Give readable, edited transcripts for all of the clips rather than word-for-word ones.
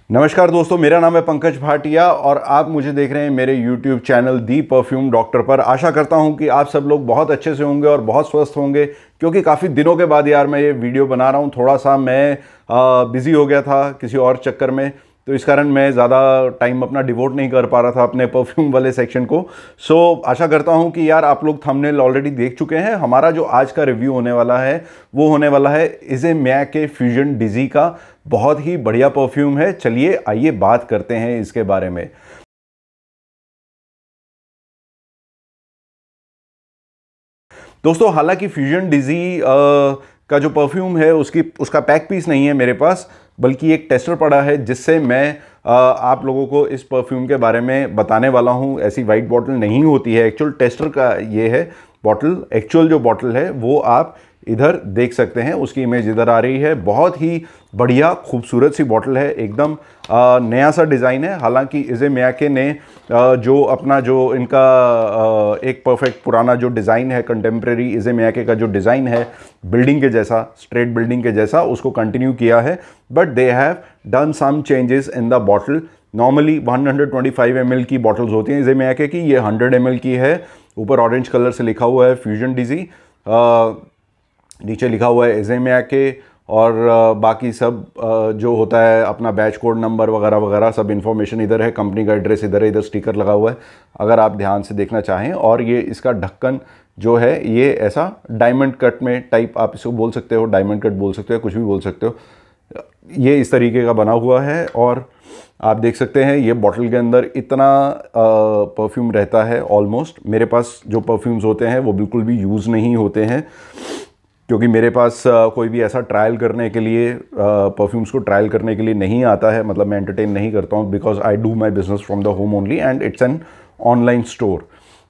नमस्कार दोस्तों, मेरा नाम है पंकज भाटिया और आप मुझे देख रहे हैं मेरे YouTube चैनल दी परफ्यूम डॉक्टर पर। आशा करता हूं कि आप सब लोग बहुत अच्छे से होंगे और बहुत स्वस्थ होंगे, क्योंकि काफ़ी दिनों के बाद यार मैं ये वीडियो बना रहा हूं। थोड़ा सा मैं बिज़ी हो गया था किसी और चक्कर में, तो इस कारण मैं ज़्यादा टाइम अपना डिवोट नहीं कर पा रहा था अपने परफ्यूम वाले सेक्शन को। आशा करता हूं कि यार आप लोग थंबनेल ऑलरेडी देख चुके हैं। हमारा जो आज का रिव्यू होने वाला है वो होने वाला है इज़े मैक के फ्यूजन डिजी का। बहुत ही बढ़िया परफ्यूम है। चलिए आइए बात करते हैं इसके बारे में। दोस्तों, हालांकि फ्यूजन डिजी का जो परफ्यूम है उसका पैक पीस नहीं है मेरे पास, बल्कि एक टेस्टर पड़ा है जिससे मैं आप लोगों को इस परफ्यूम के बारे में बताने वाला हूं। ऐसी वाइट बॉटल नहीं होती है, एक्चुअल टेस्टर का ये है बॉटल। एक्चुअल जो बॉटल है वो आप इधर देख सकते हैं, उसकी इमेज इधर आ रही है। बहुत ही बढ़िया खूबसूरत सी बॉटल है, एकदम नया सा डिज़ाइन है। हालांकि इज़े मियाके ने जो अपना जो इनका एक परफेक्ट पुराना जो डिज़ाइन है, कंटेम्प्रेरी इज़े मियाके का जो डिज़ाइन है बिल्डिंग के जैसा, स्ट्रेट बिल्डिंग के जैसा, उसको कंटिन्यू किया है। But they have done some changes in the bottle. Normally 125 ml की बॉटल्स होती हैं इज़े मियाके की, ये 100 ml की है। ऊपर ऑरेंज कलर से लिखा हुआ है फ्यूजन डिजी, नीचे लिखा हुआ है इज़े मियाके, और बाकी सब जो होता है अपना बैच कोड नंबर वगैरह वगैरह सब इन्फॉर्मेशन इधर है। कंपनी का एड्रेस इधर है, इधर स्टिकर लगा हुआ है अगर आप ध्यान से देखना चाहें। और ये इसका ढक्कन जो है ये ऐसा डायमंड कट में टाइप, आप इसको बोल सकते हो, डायमंड कट बोल सकते हो, कुछ भी बोल सकते हो। ये इस तरीके का बना हुआ है और आप देख सकते हैं ये बॉटल के अंदर इतना परफ्यूम रहता है। ऑलमोस्ट मेरे पास जो परफ्यूम्स होते हैं वो बिल्कुल भी यूज़ नहीं होते हैं, क्योंकि मेरे पास कोई भी ऐसा ट्रायल करने के लिए, परफ्यूम्स को ट्रायल करने के लिए नहीं आता है। मतलब मैं एंटरटेन नहीं करता हूँ, because I do my business from the home only and it's an online store.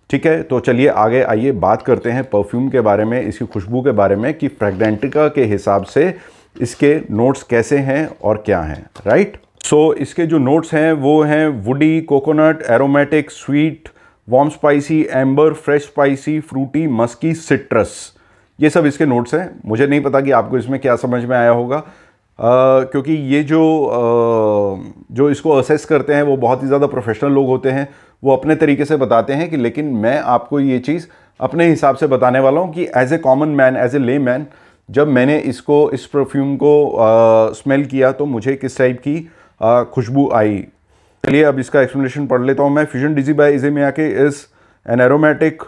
ठीक है, तो चलिए आगे आइए बात करते हैं परफ्यूम के बारे में, इसकी खुशबू के बारे में, कि फ्रेग्रेंटिका के हिसाब से इसके नोट्स कैसे हैं और क्या हैं। राइट, सो इसके जो नोट्स हैं वो हैं woody, coconut, aromatic, sweet, warm spicy, amber, fresh spicy, fruity, musky, citrus. ये सब इसके नोट्स हैं। मुझे नहीं पता कि आपको इसमें क्या समझ में आया होगा, क्योंकि ये जो इसको असेस करते हैं वो बहुत ही ज़्यादा प्रोफेशनल लोग होते हैं। वो अपने तरीके से बताते हैं कि, लेकिन मैं आपको ये चीज़ अपने हिसाब से बताने वाला हूँ कि as a common man, as a layman, जब मैंने इस परफ्यूम को स्मेल किया तो मुझे किस टाइप की खुशबू आई। चलिए अब इसका एक्सप्लेनेशन पढ़ लेता हूँ मैं। Fusion d'Issey by Issey Miyake is an aromatic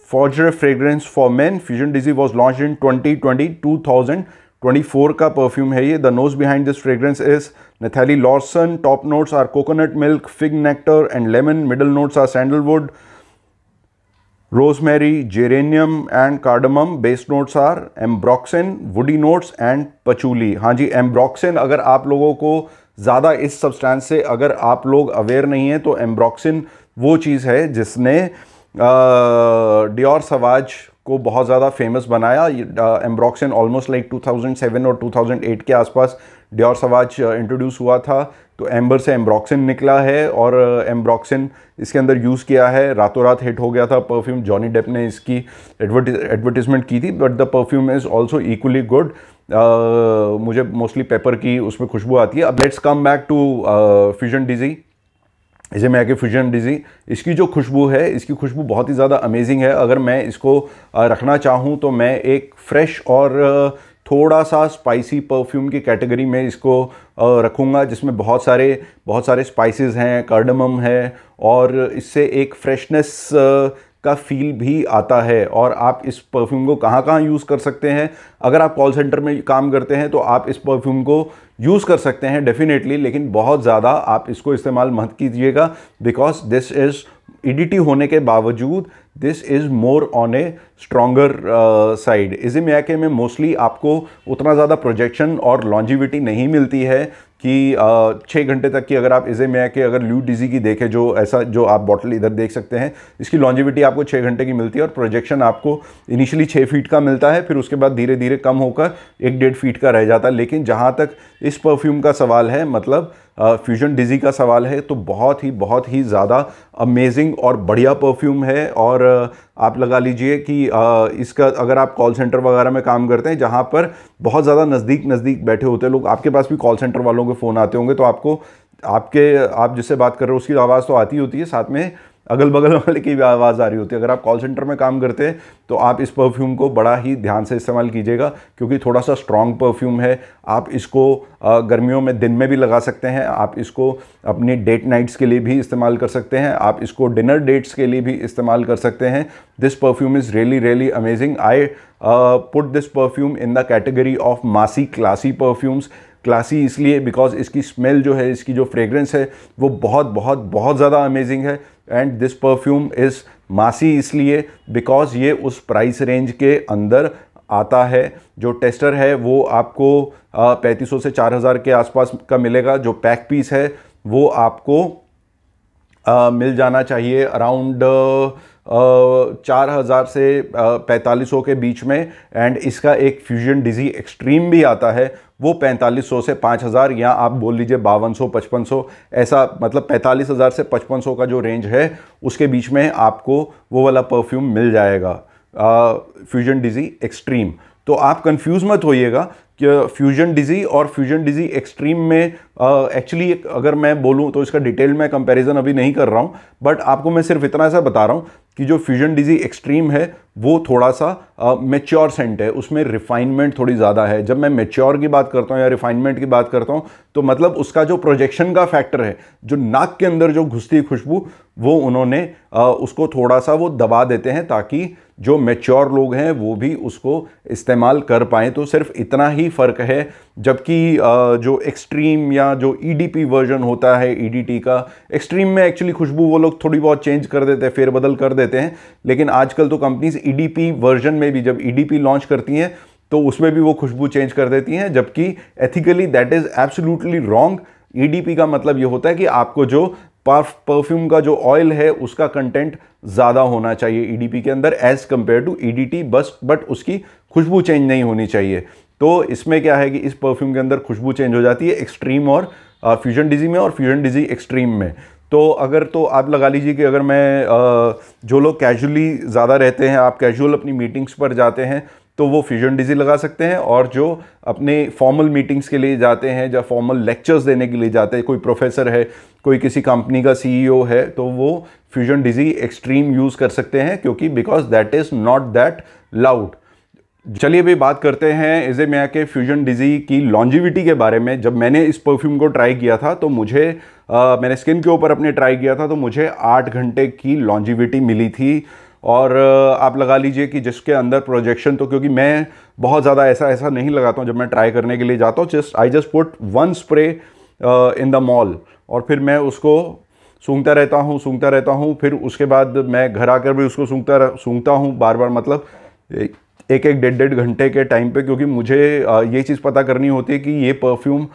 Forger fragrance for men. Fusion Dizzy was launched in 2024 का परफ्यूम है ये। The nose behind this fragrance is Nathalie Lawson. Top notes are coconut milk, fig nectar and lemon. Middle notes are sandalwood, rosemary, geranium and cardamom. Base notes are ambroxan, woody notes and patchouli. हाँ जी, ambroxan, अगर आप लोगों को ज़्यादा इस substance से अगर आप लोग अवेयर नहीं हैं तो ambroxan वो चीज़ है जिसने डियोर सवाज को बहुत ज़्यादा फेमस बनाया। एम्ब्रॉक्सन ऑलमोस्ट लाइक 2007 और 2008 के आसपास डियोर सवाज इंट्रोड्यूस हुआ था, तो एम्बर से एम्ब्रॉक्सन निकला है और एम्ब्रॉक्सन इसके अंदर यूज़ किया है। रातों रात हिट हो गया था परफ्यूम। जॉनी डेप ने इसकी एडवर्टीजमेंट की थी, but the perfume is also equally good. मुझे मोस्टली पेपर की उसमें खुशबू आती है। अब let's come back to fusion d'Issey, Issey Miyake fusion d'Issey. इसकी जो खुशबू है, इसकी खुशबू बहुत ही ज़्यादा अमेजिंग है। अगर मैं इसको रखना चाहूँ तो मैं एक फ्रेश और थोड़ा सा स्पाइसी परफ्यूम की कैटेगरी में इसको रखूँगा, जिसमें बहुत सारे स्पाइसेस हैं, कार्डमम है, और इससे एक फ्रेशनेस का फील भी आता है। और आप इस परफ्यूम को कहाँ कहाँ यूज़ कर सकते हैं? अगर आप कॉल सेंटर में काम करते हैं तो आप इस परफ्यूम को यूज़ कर सकते हैं डेफिनेटली, लेकिन बहुत ज़्यादा आप इसको इस्तेमाल मत कीजिएगा, बिकॉज दिस इज़ ईडीटी होने के बावजूद this is more on a stronger side. Issey Miyake में मोस्टली आपको उतना ज़्यादा प्रोजेक्शन और लॉन्जिविटी नहीं मिलती है कि 6 घंटे तक की। अगर आप इज़े मियाके अगर ल्यू डिजी की देखें, जो ऐसा जो आप बॉटल इधर देख सकते हैं, इसकी लॉन्जिविटी आपको 6 घंटे की मिलती है और प्रोजेक्शन आपको इनिशियली 6 फीट का मिलता है, फिर उसके बाद धीरे धीरे कम होकर 1-1.5 फीट का रह जाता है। लेकिन जहाँ तक इस परफ्यूम का सवाल है, मतलब फ्यूजन डिज़ी का सवाल है, तो बहुत ही ज़्यादा अमेजिंग और बढ़िया परफ्यूम है। और आप लगा लीजिए कि इसका अगर आप कॉल सेंटर वगैरह में काम करते हैं जहाँ पर बहुत ज़्यादा नज़दीक बैठे होते हैं लोग, आपके पास भी कॉल सेंटर वालों के फ़ोन आते होंगे, तो आपको आप जिससे बात कर रहे हो उसकी आवाज़ तो आती होती है, साथ में अगल बगल वाले की भी आवाज़ आ रही होती है। अगर आप कॉल सेंटर में काम करते हैं तो आप इस परफ्यूम को बड़ा ही ध्यान से इस्तेमाल कीजिएगा, क्योंकि थोड़ा सा स्ट्रॉन्ग परफ्यूम है। आप इसको गर्मियों में दिन में भी लगा सकते हैं, आप इसको अपनी डेट नाइट्स के लिए भी इस्तेमाल कर सकते हैं, आप इसको डिनर डेट्स के लिए भी इस्तेमाल कर सकते हैं। This perfume is really amazing. I put this perfume in the category of मासी क्लासी परफ्यूम्स। क्लासी इसलिए बिकॉज इसकी स्मेल जो है, इसकी जो फ्रेग्रेंस है वो बहुत ज़्यादा अमेजिंग है। एंड दिस परफ्यूम इज़ मासी इसलिए बिकॉज ये उस प्राइस रेंज के अंदर आता है। जो टेस्टर है वो आपको 3500 से 4000 के आसपास का मिलेगा। जो पैक पीस है वो आपको मिल जाना चाहिए अराउंड 4000 से 4500 के बीच में। एंड इसका एक फ्यूजन डिज़ी एक्सट्रीम भी आता है, वो 4500 से 5000, या आप बोल लीजिए 5200-5500, ऐसा मतलब 45000 से 5500 का जो रेंज है उसके बीच में आपको वो वाला परफ्यूम मिल जाएगा, फ्यूजन डिज़ी एक्सट्रीम। तो आप कंफ्यूज मत होइएगा कि फ्यूजन डिज़ी और फ्यूजन डिज़ी एक्सट्रीम में एक्चुअली अगर मैं बोलूं तो इसका डिटेल में कंपैरिजन अभी नहीं कर रहा हूं, बट आपको मैं सिर्फ इतना सा बता रहा हूं कि जो फ्यूजन डिज़ी एक्सट्रीम है वो थोड़ा सा मैच्योर सेंट है, उसमें रिफाइनमेंट थोड़ी ज़्यादा है। जब मैं मैच्योर की बात करता हूँ या रिफाइनमेंट की बात करता हूँ तो मतलब उसका जो प्रोजेक्शन का फैक्टर है, जो नाक के अंदर जो घुसती खुशबू, वो उन्होंने उसको थोड़ा सा वो दबा देते हैं ताकि जो मैच्योर लोग हैं वो भी उसको इस्तेमाल कर पाएँ। तो सिर्फ इतना ही फ़र्क है। जबकि जो एक्सट्रीम या जो ईडीपी वर्जन होता है ईडीटी का, एक्सट्रीम में एक्चुअली खुशबू वो लोग थोड़ी बहुत चेंज कर देते हैं, फेरबदल कर देते हैं, लेकिन आजकल तो कंपनीज ईडीपी वर्जन में भी जब ईडीपी लॉन्च करती हैं तो उसमें भी वो खुशबू चेंज कर देती हैं, जबकि ethically that is absolutely wrong. EDP का मतलब ये होता है कि आपको जो परफ्यूम का जो ऑयल है उसका कंटेंट ज़्यादा होना चाहिए ईडीपी के अंदर as compare to EDT, but उसकी खुशबू चेंज नहीं होनी चाहिए। तो इसमें क्या है कि इस परफ्यूम के अंदर खुशबू चेंज हो जाती है एक्सट्रीम और फ्यूजन डिज़ी में और फ्यूजन डिज़ी एक्सट्रीम में। तो अगर तो आप लगा लीजिए कि अगर मैं जो लोग कैजुअली ज़्यादा रहते हैं, आप कैजुअल अपनी मीटिंग्स पर जाते हैं तो वो फ्यूजन डिज़ी लगा सकते हैं, और जो अपने फॉर्मल मीटिंग्स के लिए जाते हैं या फॉर्मल लेक्चर्स देने के लिए जाते हैं, कोई प्रोफेसर है, कोई किसी कंपनी का सीईओ है, तो वो फ्यूजन डिज़ी एक्सट्रीम यूज़ कर सकते हैं, क्योंकि because that is not that loud. चलिए अभी बात करते हैं इज़ेमिया के फ्यूजन डिज़ी की लॉन्जिविटी के बारे में। जब मैंने इस परफ्यूम को ट्राई किया था तो मुझे मैंने स्किन के ऊपर अपने ट्राई किया था तो मुझे 8 घंटे की लॉन्जिविटी मिली थी। और आप लगा लीजिए कि जिसके अंदर प्रोजेक्शन, तो क्योंकि मैं बहुत ज़्यादा ऐसा नहीं लगाता हूँ जब मैं ट्राई करने के लिए जाता हूँ, I just put 1 spray in the mall और फिर मैं उसको सूंघता रहता हूँ। फिर उसके बाद मैं घर आकर भी उसको सूंघता हूँ बार, मतलब एक 1.5 घंटे के टाइम पे, क्योंकि मुझे ये चीज़ पता करनी होती है कि ये परफ्यूम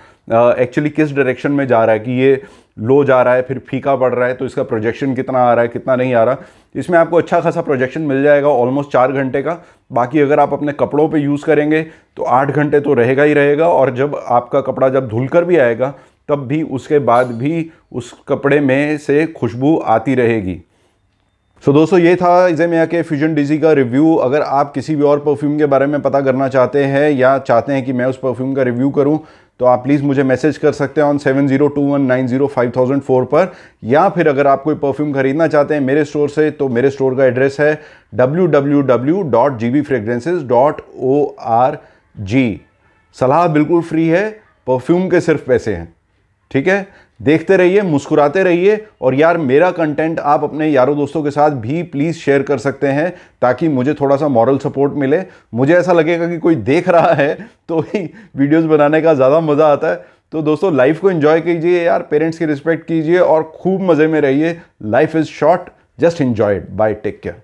एक्चुअली किस डायरेक्शन में जा रहा है, कि ये लो जा रहा है फिर फीका पड़ रहा है, तो इसका प्रोजेक्शन कितना आ रहा है कितना नहीं आ रहा। इसमें आपको अच्छा खासा प्रोजेक्शन मिल जाएगा ऑलमोस्ट 4 घंटे का। बाकी अगर आप अपने कपड़ों पे यूज़ करेंगे तो 8 घंटे तो रहेगा ही रहेगा, और जब आपका कपड़ा जब धुल कर भी आएगा तब भी उसके बाद भी उस कपड़े में से खुशबू आती रहेगी। सो दोस्तों, ये था इज़ेमिया के फ्यूजन डिज़ी का रिव्यू। अगर आप किसी भी और परफ्यूम के बारे में पता करना चाहते हैं या चाहते हैं कि मैं उस परफ्यूम का रिव्यू करूं, तो आप प्लीज़ मुझे मैसेज कर सकते हैं ऑन 7021905004 पर, या फिर अगर आप कोई परफ्यूम खरीदना चाहते हैं मेरे स्टोर से, तो मेरे स्टोर का एड्रेस है www.gbfragrances.org। सलाह बिल्कुल फ्री है, परफ्यूम के सिर्फ पैसे हैं, ठीक है। देखते रहिए, मुस्कुराते रहिए, और यार मेरा कंटेंट आप अपने यारों दोस्तों के साथ भी प्लीज़ शेयर कर सकते हैं ताकि मुझे थोड़ा सा मॉरल सपोर्ट मिले। मुझे ऐसा लगेगा कि कोई देख रहा है तो ही वीडियोस बनाने का ज़्यादा मज़ा आता है। तो दोस्तों, लाइफ को एंजॉय कीजिए यार, पेरेंट्स की रिस्पेक्ट कीजिए और खूब मज़े में रहिए। Life is short, just enjoy it. Bye, take care.